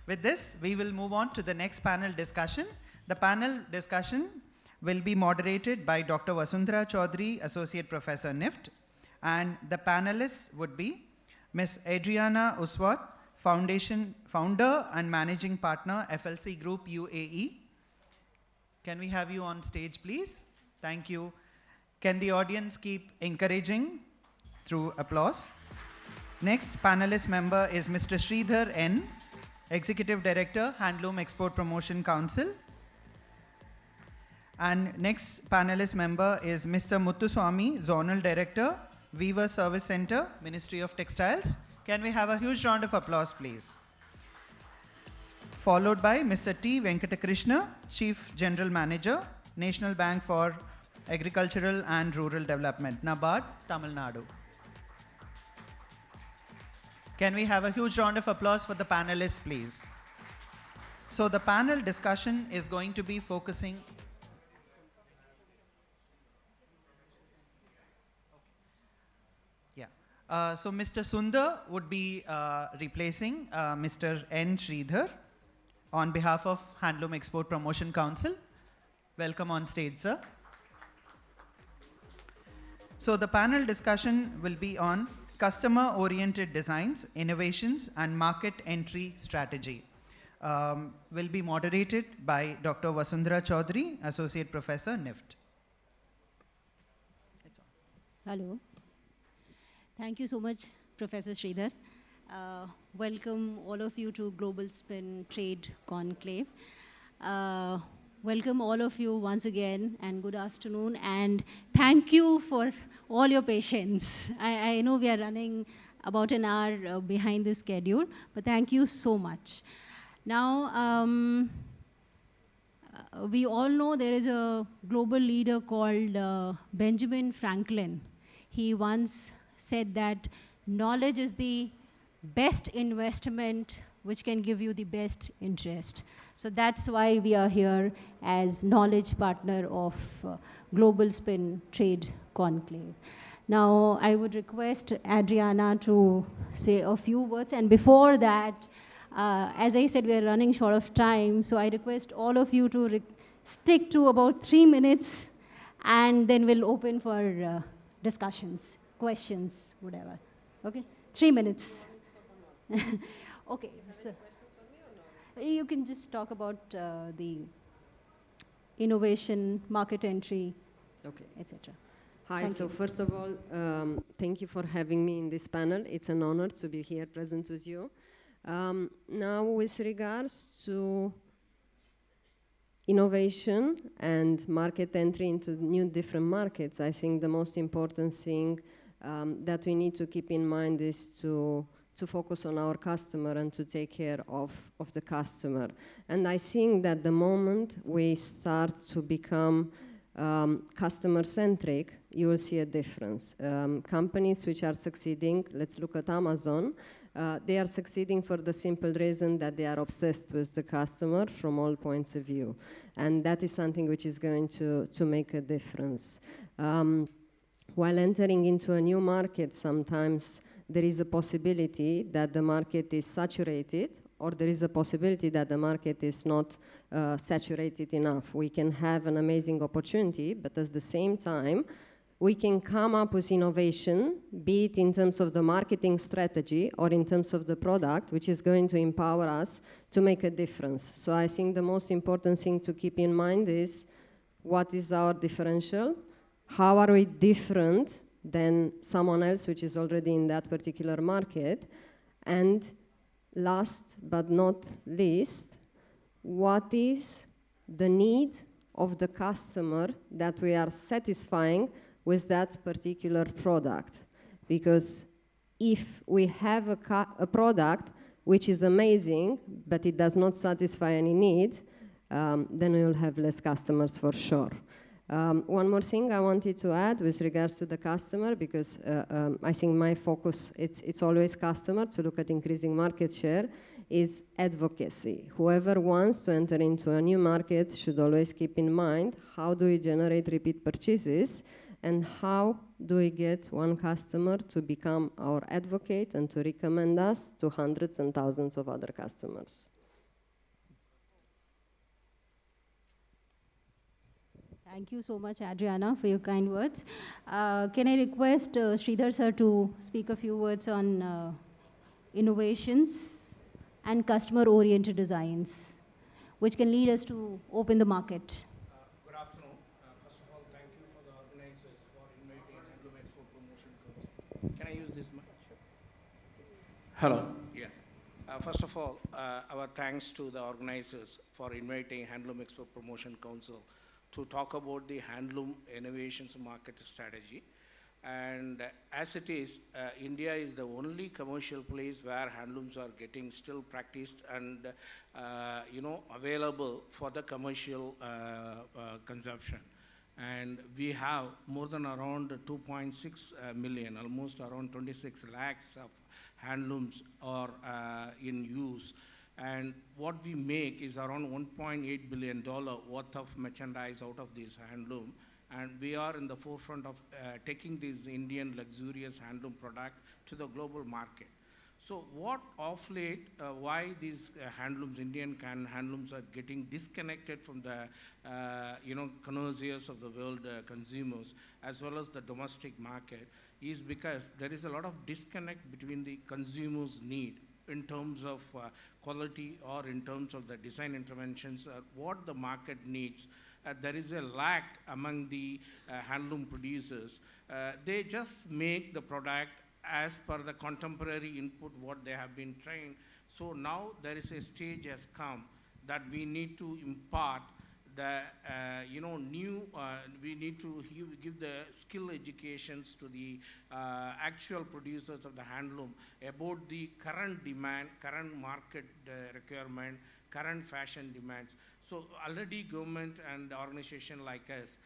With this, we will move on to the next panel discussion. The panel discussion will be moderated by Dr. Vasundhara Chaudhary, Associate Professor NIFT, and the panelists would be Ms. Adriana Uswat, Founder and Managing Partner, FLC Group UAE. Can we have you on stage, please? Thank you. Can the audience keep encouraging through applause? Next panelist member is Mr. Sridhar N., Executive Director, Handloom Export Promotion Council. And next panelist member is Mr. Muthuswamy, Zonal Director, Weaver Service Center, Ministry of Textiles. Can we have a huge round of applause, please? Followed by Mr. T. Venkatakrishna, Chief General Manager, National Bank for Agricultural and Rural Development, NABARD, Tamil Nadu. Can we have a huge round of applause for the panelists, please? So the panel discussion is going to be focusing. So Mr. Sundar would be replacing Mr. N. Sridhar on behalf of Handloom Export Promotion Council. Welcome on stage, sir. So the panel discussion will be on customer-oriented designs, innovations, and market entry strategy. Will be moderated by Dr. Vasundhara Chaudhary, Associate Professor, NIFT. Hello. Thank you so much, Professor Sridhar. Welcome all of you to Globalspin Trade Conclave. Welcome all of you once again, and good afternoon, and thank you for all your patience. I know we are running about an hour behind the schedule, but thank you so much. Now, we all know there is a global leader called Benjamin Franklin. He once said that knowledge is the best investment which can give you the best interest. So that's why we are here as knowledge partner of Globalspin Trade Conclave. Now, I would request Adriana to say a few words. And before that, as I said, we are running short of time. So I request all of you to stick to about 3 minutes, and then we'll open for discussions, questions, whatever. Okay, 3 minutes. Okay, so you can just talk about the innovation, market entry, okay, etc. Hi, so first of all, thank you for having me in this panel. It's an honor to be here present with you. Now, with regards to innovation and market entry into new different markets, I think the most important thing that we need to keep in mind is to focus on our customer and to take care of the customer. And I think that the moment we start to become customer-centric, you will see a difference. Companies which are succeeding, let's look at Amazon, they are succeeding for the simple reason that they are obsessed with the customer from all points of view. And that is something which is going to make a difference. While entering into a new market, sometimes there is a possibility that the market is saturated, or there is a possibility that the market is not saturated enough. We can have an amazing opportunity, but at the same time, we can come up with innovation, be it in terms of the marketing strategy or in terms of the product, which is going to empower us to make a difference. So I think the most important thing to keep in mind is what is our differential? How are we different than someone else which is already in that particular market? And last but not least, what is the need of the customer that we are satisfying with that particular product? Because if we have a product which is amazing, but it does not satisfy any need, then we will have less customers for sure. One more thing I wanted to add with regards to the customer, because I think my focus, it's always customer, to look at increasing market share, is advocacy. Whoever wants to enter into a new market should always keep in mind, how do we generate repeat purchases, and how do we get one customer to become our advocate and to recommend us to hundreds and thousands of other customers. Thank you so much, Adriana, for your kind words. Can I request Sridhar sir to speak a few words on innovations and customer-oriented designs, which can lead us to open the market? Good afternoon. First of all, thank you for the organizers for inviting Handloom Expo Promotion Council. Can I use this mic? Hello. Yeah. First of all, our thanks to the organizers for inviting Handloom Expo Promotion Council to talk about the handloom innovations market strategy. And as it is, India is the only commercial place where handlooms are getting still practiced and available for the commercial consumption. And we have more than around 2.6 million, almost around 26 lakhs of handlooms are in use. And what we make is around $1.8 billion worth of merchandise out of this handloom. And we are in the forefront of taking this Indian luxurious handloom product to the global market. So what of late, why these Indian handlooms are getting disconnected from the connoisseurs of the world consumers as well as the domestic market is because there is a lot of disconnect between the consumer's need in terms of quality or in terms of the design interventions, what the market needs. There is a lack among the handloom producers. They just make the product as per the contemporary input what they have been trained. So now there is a stage has come that we need to impart the we need to give the skill educations to the actual producers of the handloom about the current demand, current market requirement, current fashion demands. So already government and organization like us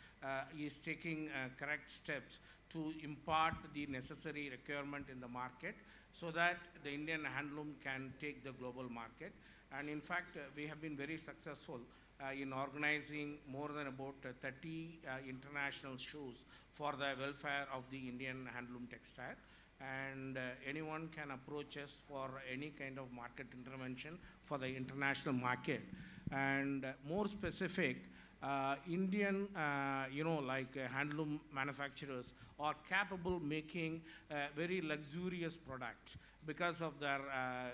is taking correct steps to impart the necessary requirement in the market so that the Indian handloom can take the global market. And in fact, we have been very successful in organizing more than about 30 international shows for the welfare of the Indian handloom textile. And anyone can approach us for any kind of market intervention for the international market. And more specific, Indian, handloom manufacturers are capable making very luxurious products because of their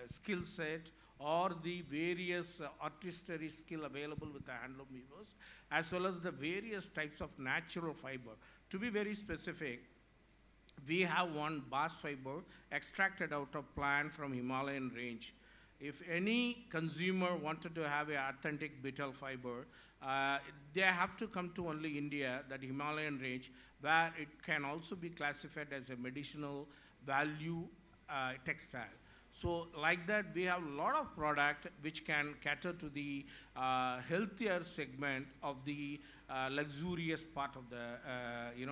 skill set or the various artistry skill available with the handloom weavers, as well as the various types of natural fiber. To be very specific, we have one bast fiber extracted out of plant from Himalayan range. If any consumer wanted to have an authentic betel fiber, they have to come to only India, that Himalayan range, where it can also be classified as a medicinal value textile. So like that, we have a lot of product which can cater to the healthier segment of the luxurious part of the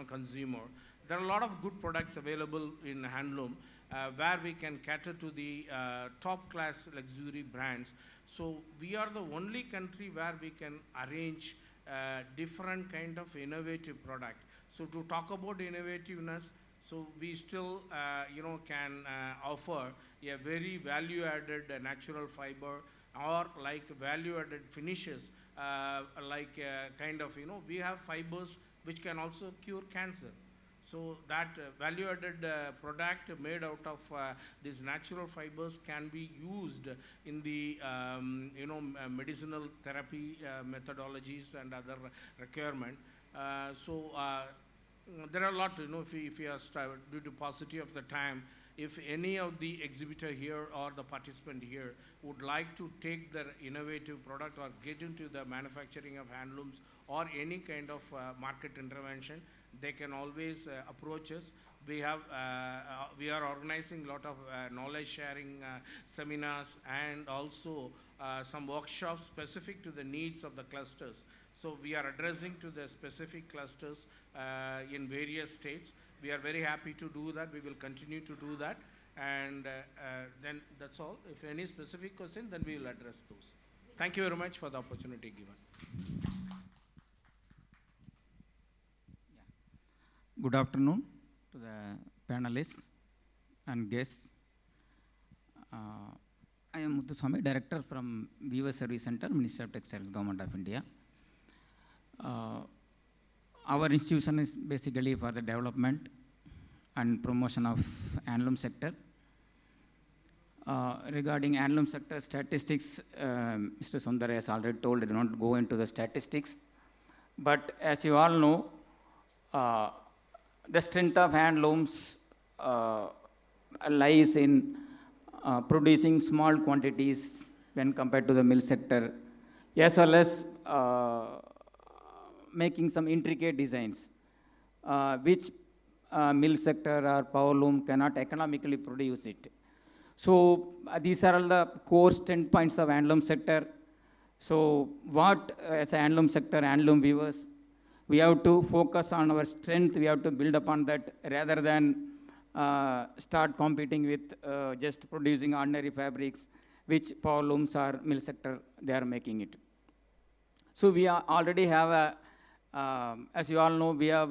consumer. There are a lot of good products available in handloom where we can cater to the top class luxury brands. So we are the only country where we can arrange different kind of innovative product. So to talk about innovativeness, so we still can offer a very value added natural fiber or like value added finishes we have fibers which can also cure cancer. So that value-added product made out of these natural fibers can be used in the medicinal therapy methodologies and other requirement. There are a lot, if we are due to paucity of the time, if any of the exhibitor here or the participant here would like to take their innovative product or get into the manufacturing of handlooms or any kind of market intervention, they can always approach us. We are organizing a lot of knowledge sharing seminars and also some workshops specific to the needs of the clusters. So we are addressing to the specific clusters in various states. We are very happy to do that. We will continue to do that. And then that's all. If any specific question, then we will address those. Thank you very much for the opportunity given. Good afternoon to the panelists and guests. I am Muthuswamy, Director from Weaver Service Center, Ministry of Textiles, Government of India. our institution is basically for the development and promotion of handloom sector. Regarding handloom sector statistics, Mr. Sundar has already told, I do not go into the statistics. But as you all know, the strength of handlooms lies in producing small quantities when compared to the mill sector, as well as making some intricate designs, which mill sector or power loom cannot economically produce it. So these are all the core strength points of handloom sector. So what, as a handloom sector, handloom weavers, we have to focus on our strength, we have to build upon that rather than start competing with just producing ordinary fabrics, which power looms or mill sector, they are making it. So we already have a, as you all know, we have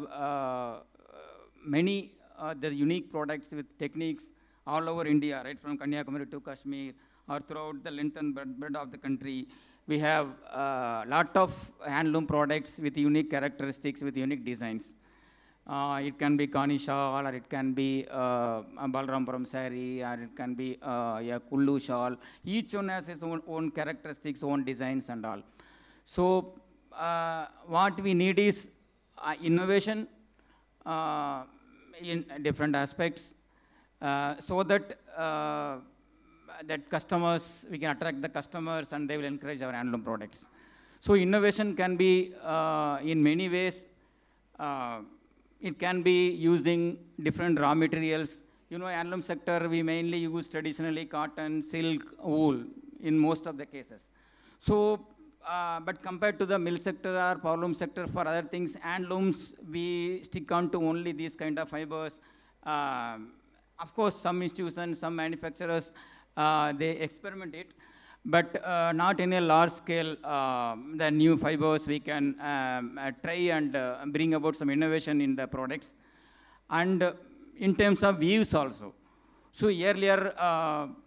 many the unique products with techniques all over India, right from Kanyakumari to Kashmir, or throughout the length and breadth of the country. We have a lot of handloom products with unique characteristics, with unique designs. It can be Kani shawl, or it can be a Balrampuram sari, or it can be a Kullu shawl. Each one has its own characteristics, own designs and all. So what we need is innovation in different aspects, so that that customers, we can attract the customers and they will encourage our handloom products. So innovation can be in many ways. It can be using different raw materials. You know, handloom sector, we mainly use traditionally cotton, silk, wool in most of the cases. So, but compared to the mill sector or power loom sector, for other things, handlooms, we stick on to only these kind of fibers. Of course, some institutions, some manufacturers, they experiment it, but not in a large scale. The new fibers, we can try and bring about some innovation in the products. And in terms of weaves also. So earlier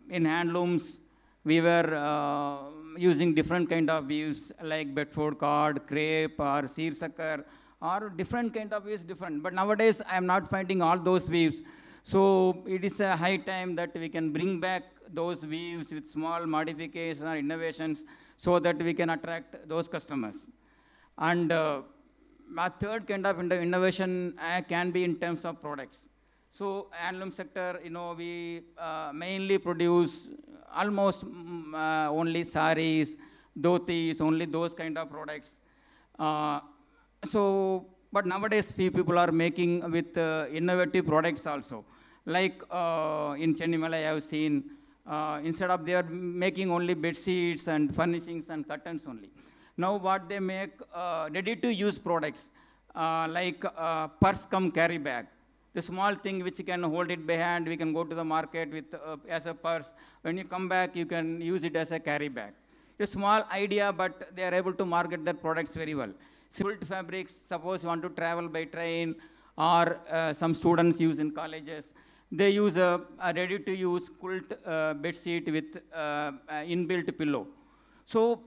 in handlooms, we were using different kind of weaves like Bedford cord, crepe, or seersucker, or different kind of weaves, different. But nowadays, I am not finding all those weaves. So it is a high time that we can bring back those weaves with small modifications or innovations so that we can attract those customers. And a third kind of innovation can be in terms of products. So handloom sector, you know, we mainly produce almost only saris, dhotis, only those kind of products. But nowadays people are making with innovative products also. Like in Chennai, I have seen, instead of they are making only bed sheets and furnishings and curtains only. Now what they make, ready-to-use products, like purse cum carry bag. The small thing which you can hold it by hand, we can go to the market with as a purse. When you come back, you can use it as a carry bag. A small idea, but they are able to market their products very well. Quilt fabrics, suppose you want to travel by train, or some students use in colleges, they use a ready-to-use quilt bed sheet with inbuilt pillow. So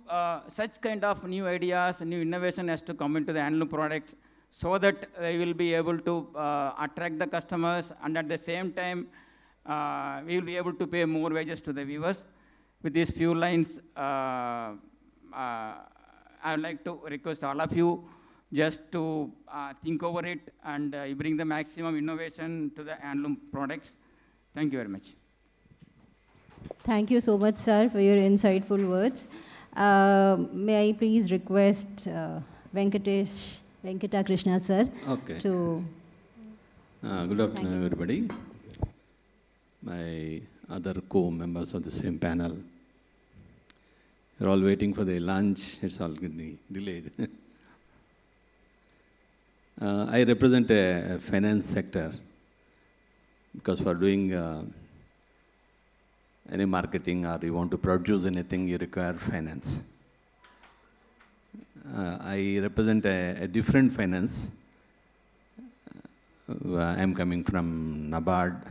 such kind of new ideas, new innovation has to come into the handloom products so that they will be able to attract the customers, and at the same time, we will be able to pay more wages to the weavers. With these few lines, I would like to request all of you just to think over it and bring the maximum innovation to the handloom products. Thank you very much. Thank you so much, sir, for your insightful words. May I please request Venkata Krishna, sir, to... Good afternoon, everybody. My other co-members of the same panel. You're all waiting for the lunch. It's all getting delayed. I represent a finance sector because for doing any marketing or you want to produce anything, you require finance. I represent a different finance. I'm coming from NABARD,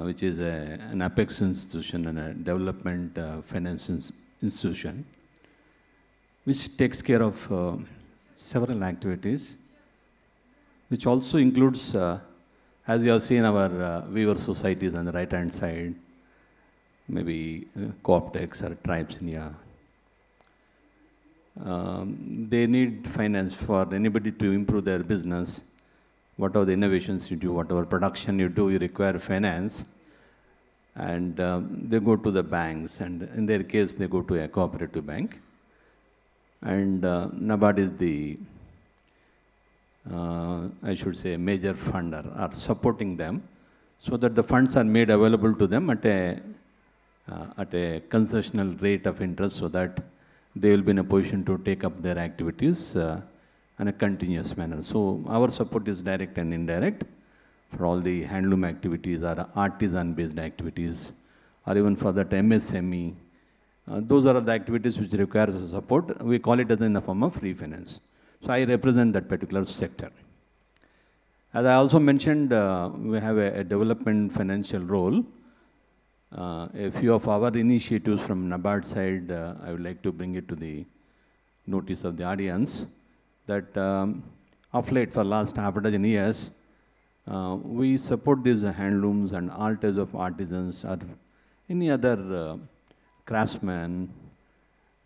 which is an apex institution and a development finance institution, which takes care of several activities, which also includes, as you have seen our weaver societies on the right-hand side, maybe co-optex or tribes in India. They need finance for anybody to improve their business. Whatever the innovations you do, whatever production you do, you require finance. And they go to the banks, and in their case, they go to a cooperative bank. And NABARD is the, I should say, major funder, or supporting them, so that the funds are made available to them at a concessional rate of interest, so that they will be in a position to take up their activities in a continuous manner. So our support is direct and indirect for all the handloom activities or artisan-based activities, or even for that MSME. Those are the activities which require support. We call it as in the form of free finance. So I represent that particular sector. As I also mentioned, we have a development financial role. A few of our initiatives from NABARD side, I would like to bring it to the notice of the audience, that of late, for last half a dozen years, we support these handlooms and all types of artisans or any other craftsmen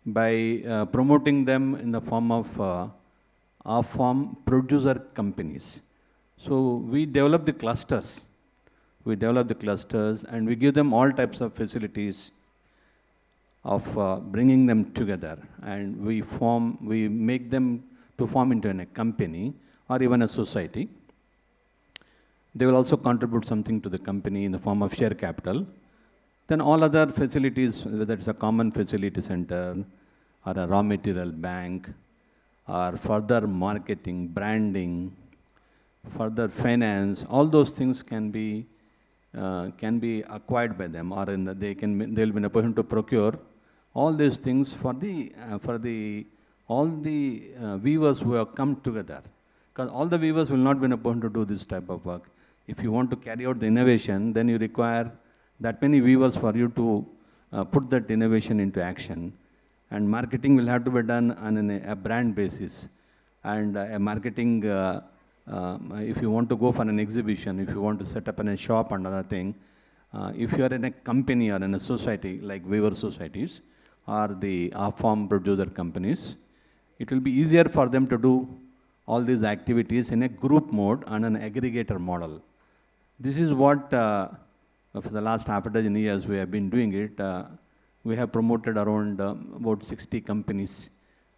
by promoting them in the form of off-farm producer companies. So we develop the clusters. We develop the clusters and we give them all types of facilities of bringing them together, and we make them to form into a company or even a society. They will also contribute something to the company in the form of share capital. Then all other facilities, whether it's a common facility center or a raw material bank or further marketing, branding, further finance, all those things can be acquired by them, or they'll be in a position to procure all these things for all the weavers who have come together. Because all the weavers will not be in a position to do this type of work. If you want to carry out the innovation, then you require that many weavers for you to put that innovation into action. And marketing will have to be done on a brand basis. And a marketing, if you want to go for an exhibition, if you want to set up in a shop and other thing, if you are in a company or in a society like weaver societies or the off-farm producer companies, it will be easier for them to do all these activities in a group mode and an aggregator model. This is what, for the last half a dozen years, we have been doing it. We have promoted around about 60 companies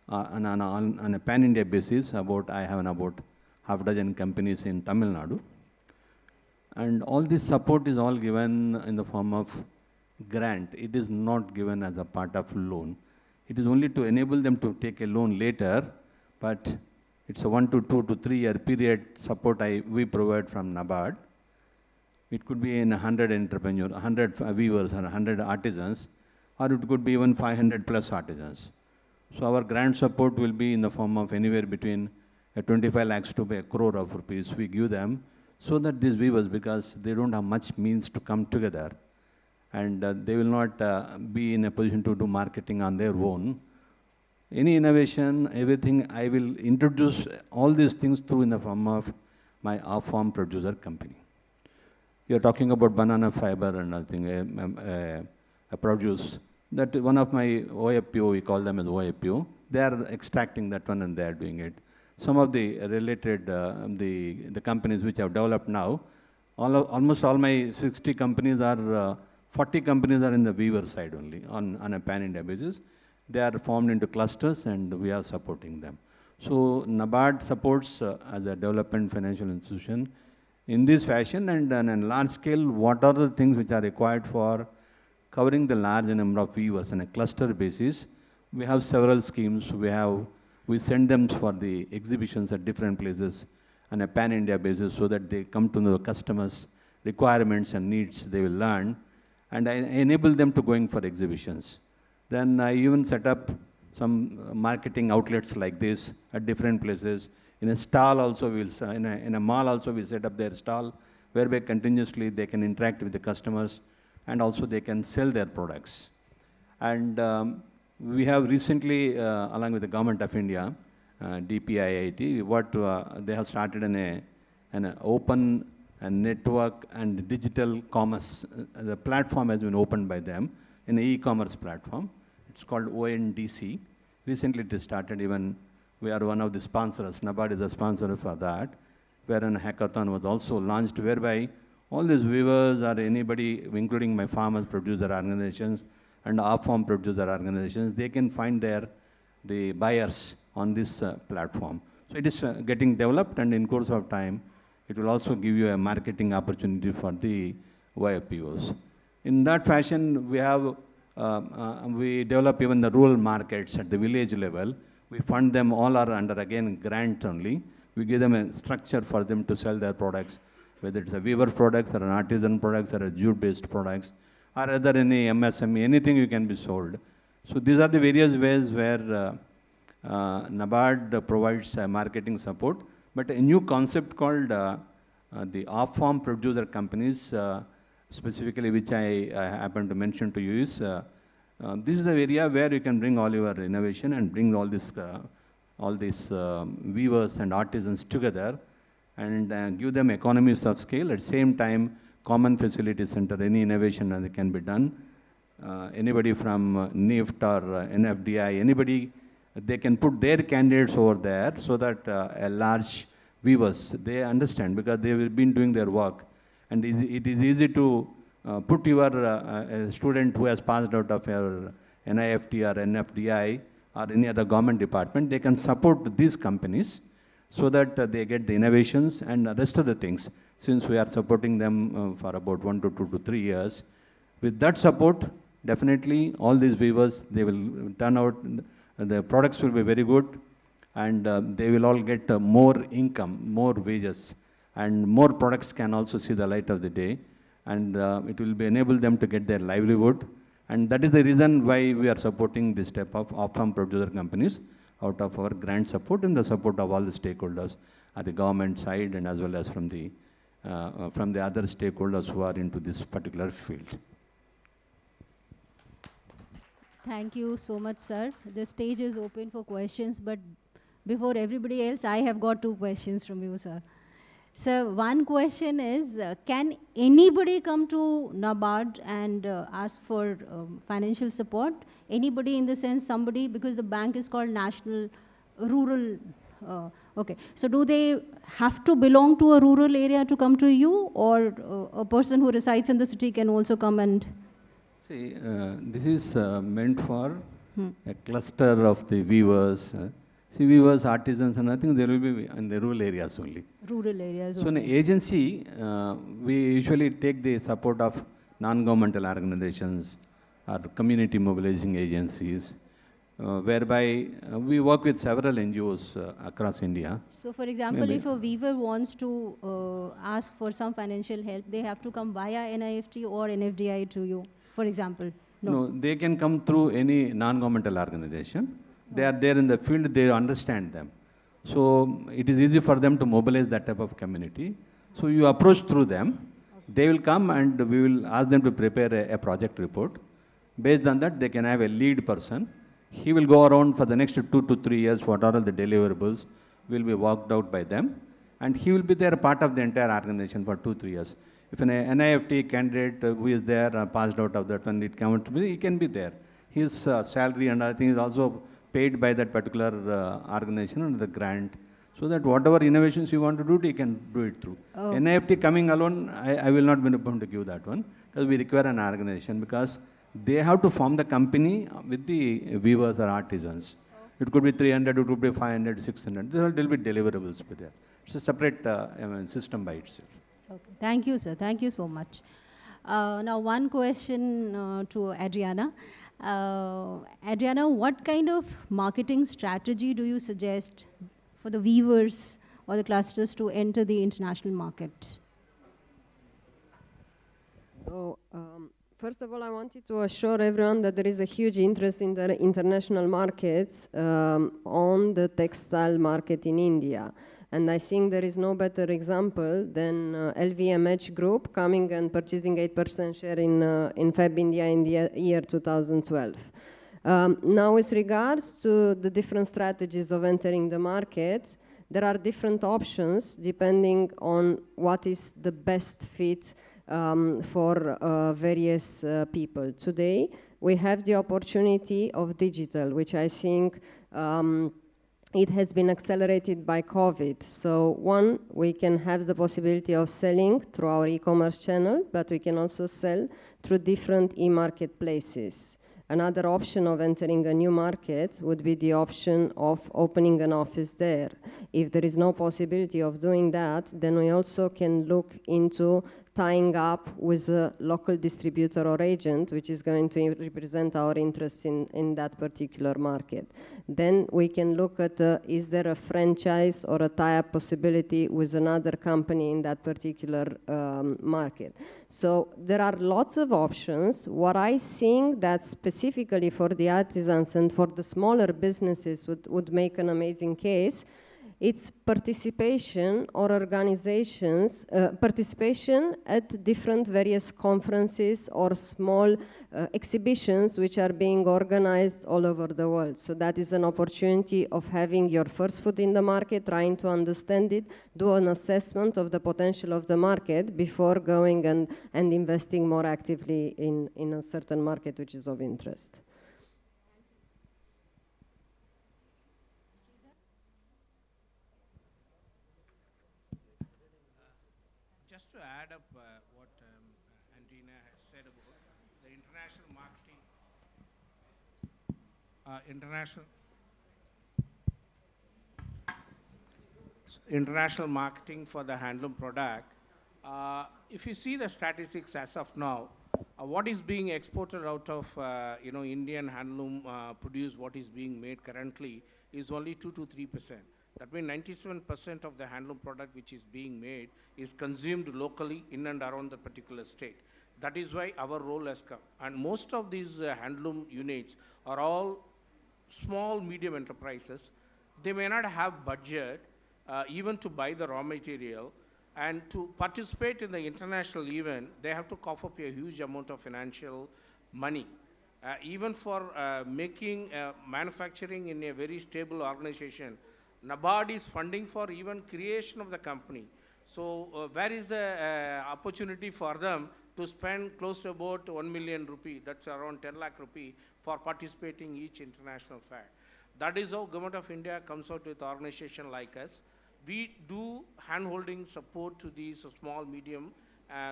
on a pan-India basis. I have about half a dozen companies in Tamil Nadu. And all this support is all given in the form of grant. It is not given as a part of loan. It is only to enable them to take a loan later, but it's a 1 to 2 to 3 year period support we provide from NABARD. It could be in 100 entrepreneurs, 100 weavers or 100 artisans, or it could be even 500 plus artisans. So our grant support will be in the form of anywhere between 25 lakhs to a crore of rupees we give them, so that these weavers, because they don't have much means to come together, and they will not be in a position to do marketing on their own. Any innovation, everything, I will introduce all these things through in the form of my off-farm producer company. You're talking about banana fiber and nothing, a produce. That one of my OFPO, we call them as OFPO, they are extracting that one and they are doing it. Some of the related, the companies which have developed now, almost all my 60 companies are, 40 companies are in the weaver side only on a pan-India basis. They are formed into clusters and we are supporting them. So NABARD supports as a development financial institution in this fashion, and on a large scale, what are the things which are required for covering the large number of weavers on a cluster basis. We have several schemes. We send them for the exhibitions at different places on a pan-India basis, so that they come to know the customers' requirements and needs, they will learn, and I enable them to going for exhibitions. Then I even set up some marketing outlets like this at different places. In a stall also, in a mall also, we set up their stall, whereby continuously they can interact with the customers and also they can sell their products. And we have recently, along with the Government of India, DPIIT, what they have started an open network and digital commerce. The platform has been opened by them in an e-commerce platform. It's called ONDC. Recently it is started, even we are one of the sponsors. NABARD is a sponsor for that, wherein a hackathon was also launched, whereby all these weavers or anybody, including my farmers producer organizations and off-farm producer organizations, they can find the buyers on this platform. So it is getting developed, and in course of time, it will also give you a marketing opportunity for the YFPOs. In that fashion, we have, we develop even the rural markets at the village level. We fund them, all are under, again, grant only. We give them a structure for them to sell their products, whether it's a weaver products or an artisan products or a jute-based products, or other any MSME, anything you can be sold. So these are the various ways where NABARD provides marketing support. But a new concept called the off-farm producer companies, specifically which I happen to mention to you, is this is the area where you can bring all your innovation and bring all these weavers and artisans together and give them economies of scale. At the same time, common facility center, any innovation that can be done. Anybody from NIFT or NFDI, anybody, they can put their candidates over there so that a large weavers, they understand because they have been doing their work. And it is easy to put your a student who has passed out of your NIFT or NFDI or any other government department, they can support these companies so that they get the innovations and the rest of the things. Since we are supporting them for about 1 to 2 to 3 years, with that support, definitely all these weavers, they will turn out, the products will be very good, and they will all get more income, more wages, and more products can also see the light of the day, and it will enable them to get their livelihood. And that is the reason why we are supporting this type of off-farm producer companies out of our grant support and the support of all the stakeholders at the government side and as well as from the other stakeholders who are into this particular field. Thank you so much, sir. The stage is open for questions, but before everybody else, I have got 2 questions from you, sir. So one question is, can anybody come to NABARD and ask for financial support? Anybody in the sense, somebody, because the bank is called National Rural, okay. So do they have to belong to a rural area to come to you, or a person who resides in the city can also come and? See, this is meant for a cluster of the weavers. See, weavers, artisans, and I think they will be in the rural areas only. Rural areas. So in an agency, we usually take the support of non-governmental organizations or community mobilizing agencies, whereby we work with several NGOs across India. So for example, if a weaver wants to ask for some financial help, they have to come via NIFT or NFDI to you, for example? No, they can come through any non-governmental organization. They are there in the field, they understand them. So it is easy for them to mobilize that type of community. So you approach through them, they will come and we will ask them to prepare a project report. Based on that, they can have a lead person. He will go around for the next 2 to 3 years, what are all the deliverables will be worked out by them. And he will be there part of the entire organization for 2 to 3 years. If an NIFT candidate who is there passed out of that one, it comes to me, he can be there. His salary and I think is also paid by that particular organization under the grant, so that whatever innovations you want to do, you can do it through. Oh. NIFT coming alone, I will not be able to give that one, because we require an organization, because they have to form the company with the weavers or artisans. It could be 300, it could be 500, 600. There will be deliverables with there. It's a separate system by itself. Okay. Thank you, sir. Thank you so much. Now, one question to Adriana. Adriana, what kind of marketing strategy do you suggest for the weavers or the clusters to enter the international market? So, first of all, I wanted to assure everyone that there is a huge interest in the international markets on the textile market in India. And I think there is no better example than LVMH Group coming and purchasing 8% share in Fab India in the year 2012. Now, with regards to the different strategies of entering the market, there are different options depending on what is the best fit for various people. Today, we have the opportunity of digital, which I think it has been accelerated by COVID. So one, we can have the possibility of selling through our e-commerce channel, but we can also sell through different e-marketplaces. Another option of entering a new market would be the option of opening an office there. If there is no possibility of doing that, then we also can look into tying up with a local distributor or agent, which is going to represent our interests in that particular market. Then we can look at, is there a franchise or a tie-up possibility with another company in that particular market? So there are lots of options. What I think that specifically for the artisans and for the smaller businesses would make an amazing case, it's participation or organizations, participation at different various conferences or small exhibitions which are being organized all over the world. So that is an opportunity of having your first foot in the market, trying to understand it, do an assessment of the potential of the market before going and investing more actively in a certain market which is of interest. Just to add up what Andrina has said about the international marketing, international marketing for the handloom product. If you see the statistics as of now, what is being exported out of Indian handloom produce, what is being made currently is only 2 to 3%. That means 97% of the handloom product which is being made is consumed locally in and around the particular state. That is why our role has come. And most of these handloom units are all small, medium enterprises. They may not have budget even to buy the raw material. And to participate in the international event, they have to cough up a huge amount of financial money. Even for making manufacturing in a very stable organization, NABARD is funding for even creation of the company. So where is the opportunity for them to spend close to about 1 million rupee, that's around 10 lakh rupee, for participating each international fair. That is how Government of India comes out with organization like us. We do hand-holding support to these small, medium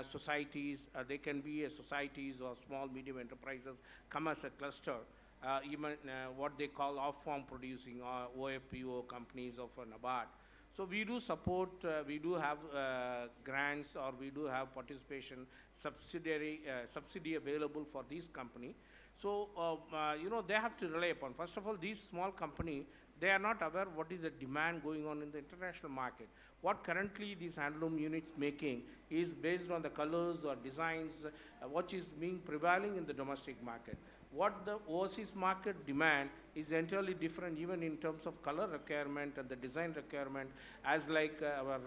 societies. They can be societies or small, medium enterprises come as a cluster. Even what they call off-farm producing or OFPO companies of NABARD. So we do support, we do have grants, or we do have participation subsidy available for these company. So, they have to rely upon, first of all, these small company, they are not aware what is the demand going on in the international market. What currently these handloom units making is based on the colors or designs, what is being prevailing in the domestic market. What the overseas market demand is entirely different, even in terms of color requirement and the design requirement, as like our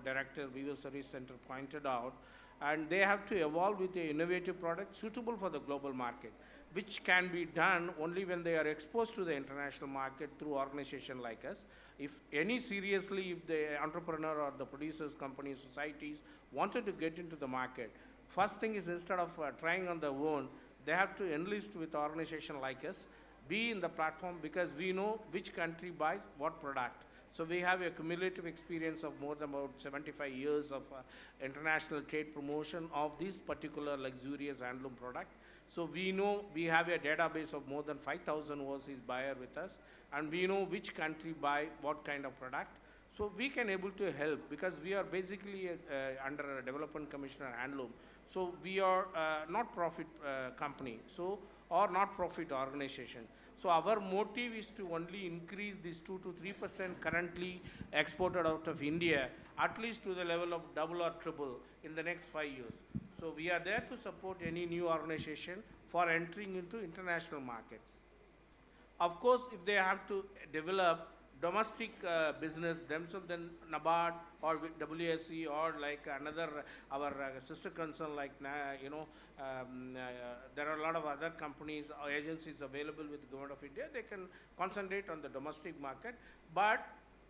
director, Weaver Service Center pointed out. And they have to evolve with an innovative product suitable for the global market, which can be done only when they are exposed to the international market through organization like us. If the entrepreneur or the producers, companies, societies wanted to get into the market, first thing is, instead of trying on their own, they have to enlist with an organization like us, be in the platform, because we know which country buys what product. So we have a cumulative experience of more than about 75 years of international trade promotion of this particular luxurious handloom product. So we know we have a database of more than 5,000 overseas buyers with us, and we know which country buy what kind of product. So we can able to help, because we are basically under a development commissioner handloom. So we are not profit company, so or not profit organization. So our motive is to only increase this 2 to 3% currently exported out of India, at least to the level of double or triple in the next 5 years. So we are there to support any new organization for entering into international market. Of course, if they have to develop domestic business themselves, then NABARD or with WSC or like another, our sister concern like, there are a lot of other companies or agencies available with the Government of India. They can concentrate on the domestic market, but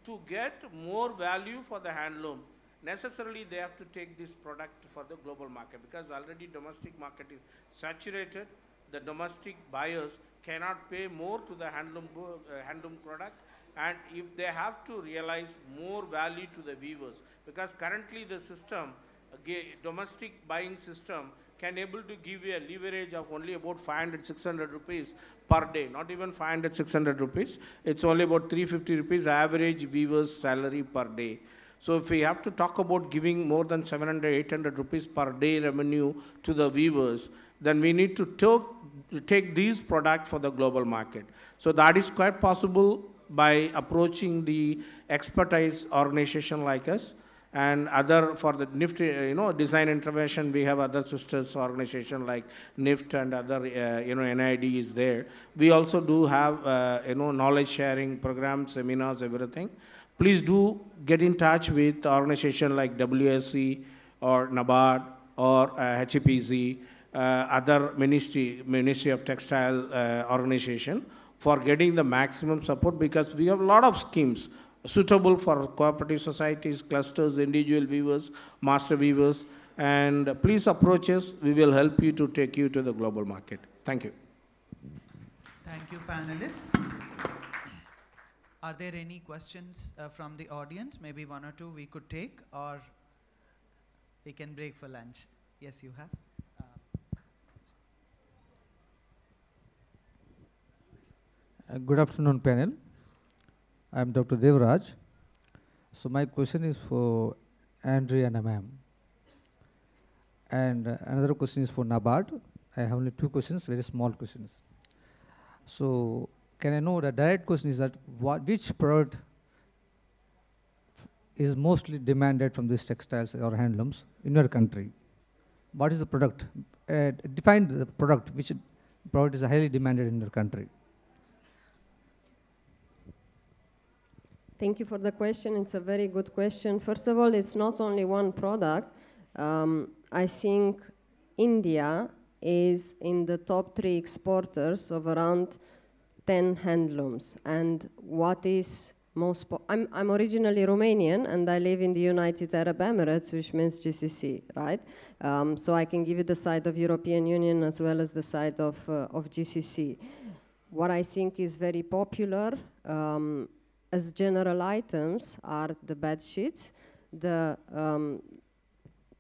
to get more value for the handloom, necessarily they have to take this product for the global market, because already domestic market is saturated. The domestic buyers cannot pay more to the handloom product, and if they have to realize more value to the weavers, because currently the system, domestic buying system, can able to give you a leverage of only about 500, 600 rupees per day, not even 500, 600 rupees. It's only about 350 rupees average weaver's salary per day. So if we have to talk about giving more than 700, 800 rupees per day revenue to the weavers, then we need to take these products for the global market. So that is quite possible by approaching the expertise organization like us, and other for the NIFT, design intervention, we have other sisters organization like NIFT and other, NID is there. We also do have, knowledge sharing programs, seminars, everything. Please do get in touch with organization like WSC or NABARD or HPZ, other Ministry of Textile organization, for getting the maximum support, because we have a lot of schemes suitable for cooperative societies, clusters, individual weavers, master weavers, and please approach us. We will help you to take you to the global market. Thank you. Thank you, panelists. Are there any questions from the audience? Maybe one or two we could take, or we can break for lunch. Yes, you have. Good afternoon, panel. I am Dr. Devraj. So my question is for Andrea and ma'am. And another question is for NABARD. I have only two questions, very small questions. So can I know, the direct question is that which product is mostly demanded from these textiles or handlooms in your country? What is the product? Define the product, which product is highly demanded in your country. Thank you for the question. It's a very good question. First of all, it's not only one product. I think India is in the top 3 exporters of around 10 handlooms. And what is most... I'm originally Romanian, and I live in the United Arab Emirates, which means GCC, right? So I can give you the side of European Union as well as the side of GCC. What I think is very popular as general items are the bed sheets, the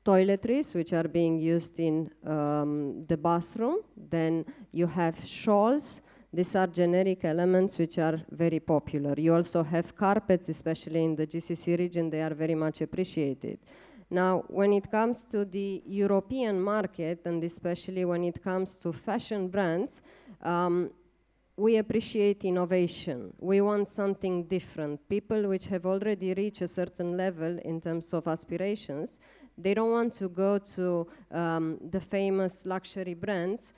toiletries, which are being used in the bathroom. Then you have shawls. These are generic elements which are very popular. You also have carpets, especially in the GCC region. They are very much appreciated. Now, when it comes to the European market, and especially when it comes to fashion brands, we appreciate innovation. We want something different. People which have already reached a certain level in terms of aspirations, they don't want to go to the famous luxury brands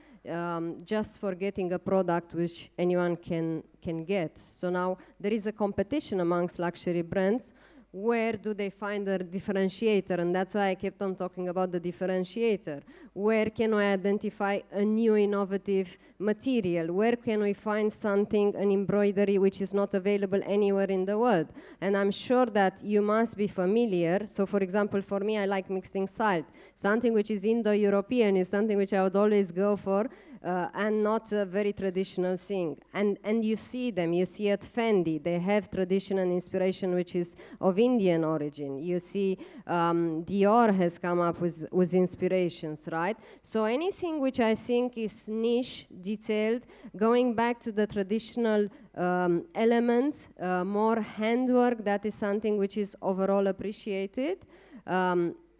just for getting a product which anyone can get. So now there is a competition amongst luxury brands. Where do they find the differentiator? And that's why I kept on talking about the differentiator. Where can we identify a new innovative material? Where can we find something, an embroidery, which is not available anywhere in the world? And I'm sure that you must be familiar. So for example, for me, I like mixing salt. Something which is Indo-European is something which I would always go for, and not a very traditional thing. And you see them, you see at Fendi, they have tradition and inspiration which is of Indian origin. You see Dior has come up with inspirations, right? So anything which I think is niche, detailed, going back to the traditional elements, more handwork, that is something which is overall appreciated.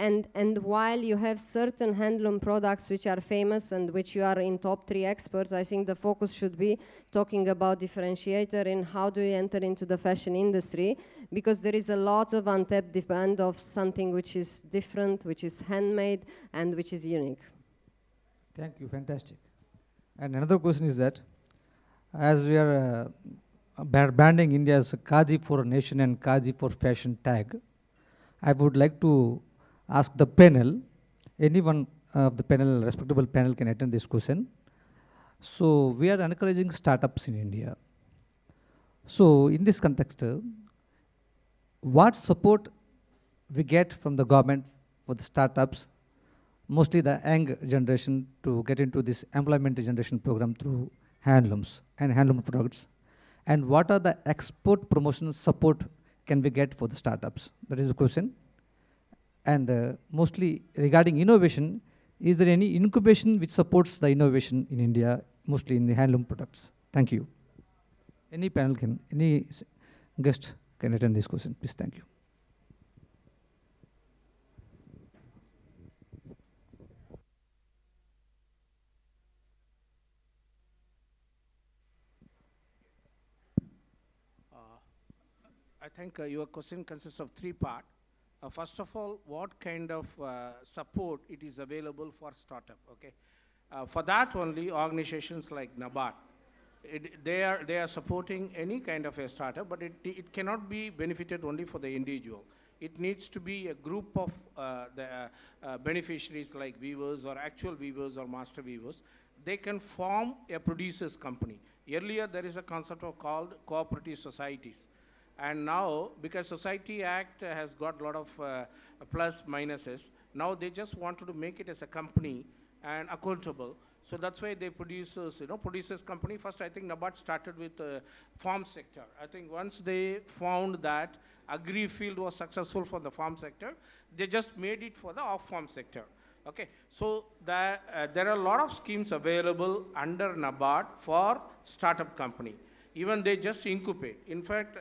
And while you have certain handloom products which are famous and which you are in top 3 experts, I think the focus should be talking about differentiator in how do you enter into the fashion industry, because there is a lot of untapped demand of something which is different, which is handmade, and which is unique. Thank you, fantastic. And another question is that, as we are branding India's Kaji for Nation and Kaji for Fashion tag, I would like to ask the panel, anyone of the panel, respectable panel can attend this question. So we are encouraging startups in India. So in this context, what support we get from the government for the startups, mostly the young generation, to get into this employment generation program through handlooms and handloom products? And what are the export promotion support can we get for the startups? That is the question. And mostly regarding innovation, is there any incubation which supports the innovation in India, mostly in the handloom products? Thank you. Any panel can, any guest can attend this question, please. Thank you. I think your question consists of three parts. First of all, what kind of support it is available for startup, okay? For that only, organizations like NABARD, they are supporting any kind of a startup, but it cannot be benefited only for the individual. It needs to be a group of beneficiaries like weavers or actual weavers or master weavers. They can form a producers company. Earlier, there is a concept called cooperative societies. And now, because Society Act has got a lot of plus minuses, now they just wanted to make it as a company and accountable. So that's why they producers company. First, I think NABARD started with the farm sector. I think once they found that agri field was successful for the farm sector, they just made it for the off-farm sector. Okay, so there are a lot of schemes available under NABARD for startup company. Even they just incubate. In fact,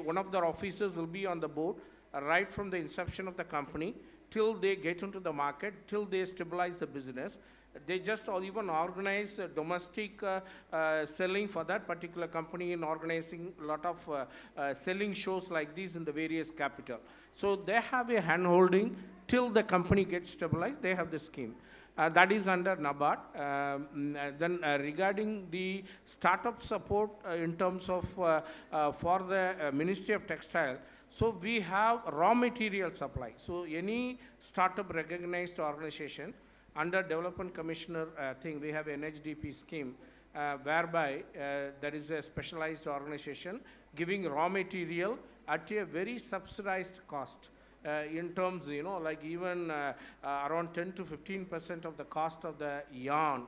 one of their officers will be on the board right from the inception of the company till they get into the market, till they stabilize the business. They just even organize domestic selling for that particular company in organizing a lot of selling shows like these in the various capital. So they have a hand-holding till the company gets stabilized. They have the scheme. That is under NABARD. Then regarding the startup support in terms of for the Ministry of Textile, so we have raw material supply. So any startup recognized organization under Development Commissioner thing, we have an NHDP scheme whereby there is a specialized organization giving raw material at a very subsidized cost. In terms, like even around 10 to 15% of the cost of the yarn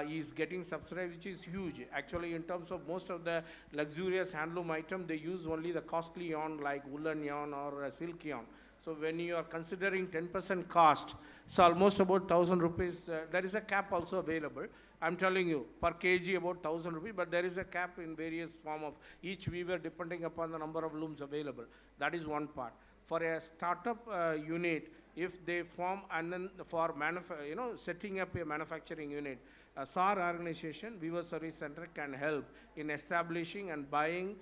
is getting subsidized, which is huge. Actually, in terms of most of the luxurious handloom item, they use only the costly yarn like woolen yarn or silk yarn. So when you are considering 10% cost, so almost about 1,000 rupees, there is a cap also available. I'm telling you, per kg about 1,000 rupees, but there is a cap in various form of each weaver depending upon the number of looms available. That is one part. For a startup unit, if they form and then for setting up a manufacturing unit, a SAR organization, Weaver Service Center, can help in establishing and buying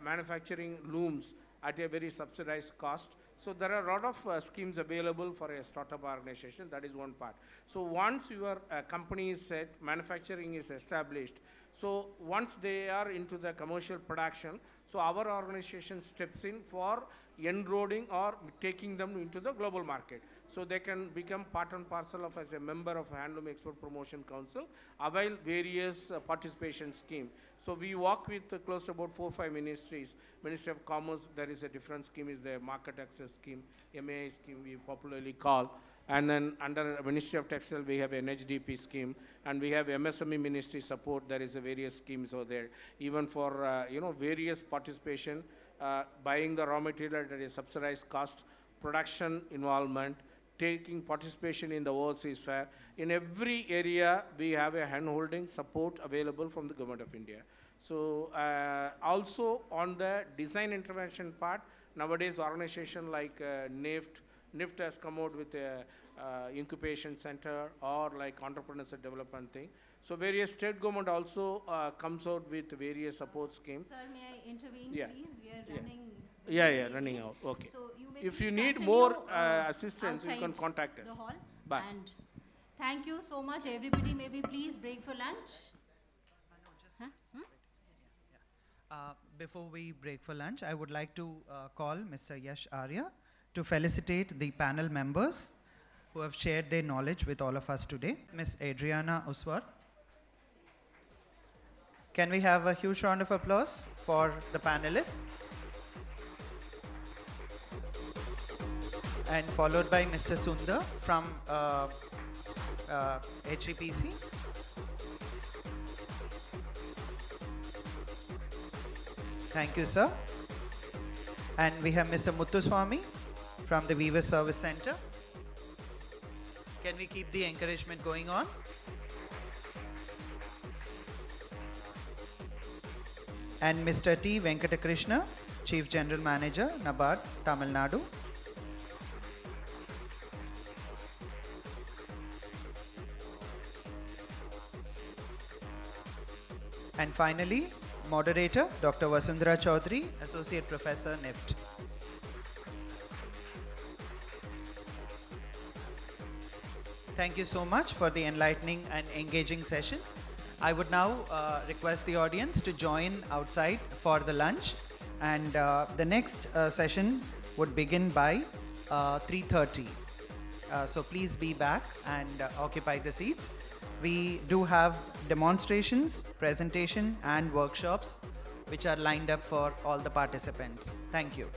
manufacturing looms at a very subsidized cost. So there are a lot of schemes available for a startup organization. That is one part. So once your company is set, manufacturing is established, so once they are into the commercial production, so our organization steps in for enrolling or taking them into the global market. So they can become part and parcel of as a member of Handloom Export Promotion Council, avail various participation scheme. So we work with close to about 4 or 5 ministries. Ministry of Commerce, there is a different scheme, is the Market Access Scheme, MAI scheme we popularly call. And then under Ministry of Textile, we have an HDP scheme, and we have MSME Ministry support. There is a various schemes over there, even for various participation, buying the raw material at a subsidized cost, production involvement, taking participation in the overseas fair. In every area, we have a hand-holding support available from the Government of India. So also on the design intervention part, nowadays organization like NIFT has come out with a incubation center or like entrepreneurs development thing. So various state government also comes out with various support schemes. Sir, may I intervene, Yeah. please? We are running. Running out. Okay. So you may If please you need continue, more assistance, you can outside contact us. the hall. Bye. And thank you so much, everybody. Maybe please break for lunch. Huh? Hmm? Before we break for lunch, I would like to call Mr. Yash Arya to felicitate the panel members who have shared their knowledge with all of us today. Ms. Adriana Uswar. Can we have a huge round of applause for the panelists? And followed by Mr. Sundar from HEPC. Thank you, sir. And we have Mr. Muthuswamy from the Weaver Service Center. Can we keep the encouragement going on? And Mr. T. Venkatakrishna, Chief General Manager, NABARD, Tamil Nadu. And finally, moderator, Dr. Vasundhara Chaudhary, Associate Professor, NIFT. Thank you so much for the enlightening and engaging session. I would now request the audience to join outside for the lunch, and the next session would begin by 3:30. So please be back and occupy the seats. We do have demonstrations, presentation, and workshops which are lined up for all the participants. Thank you.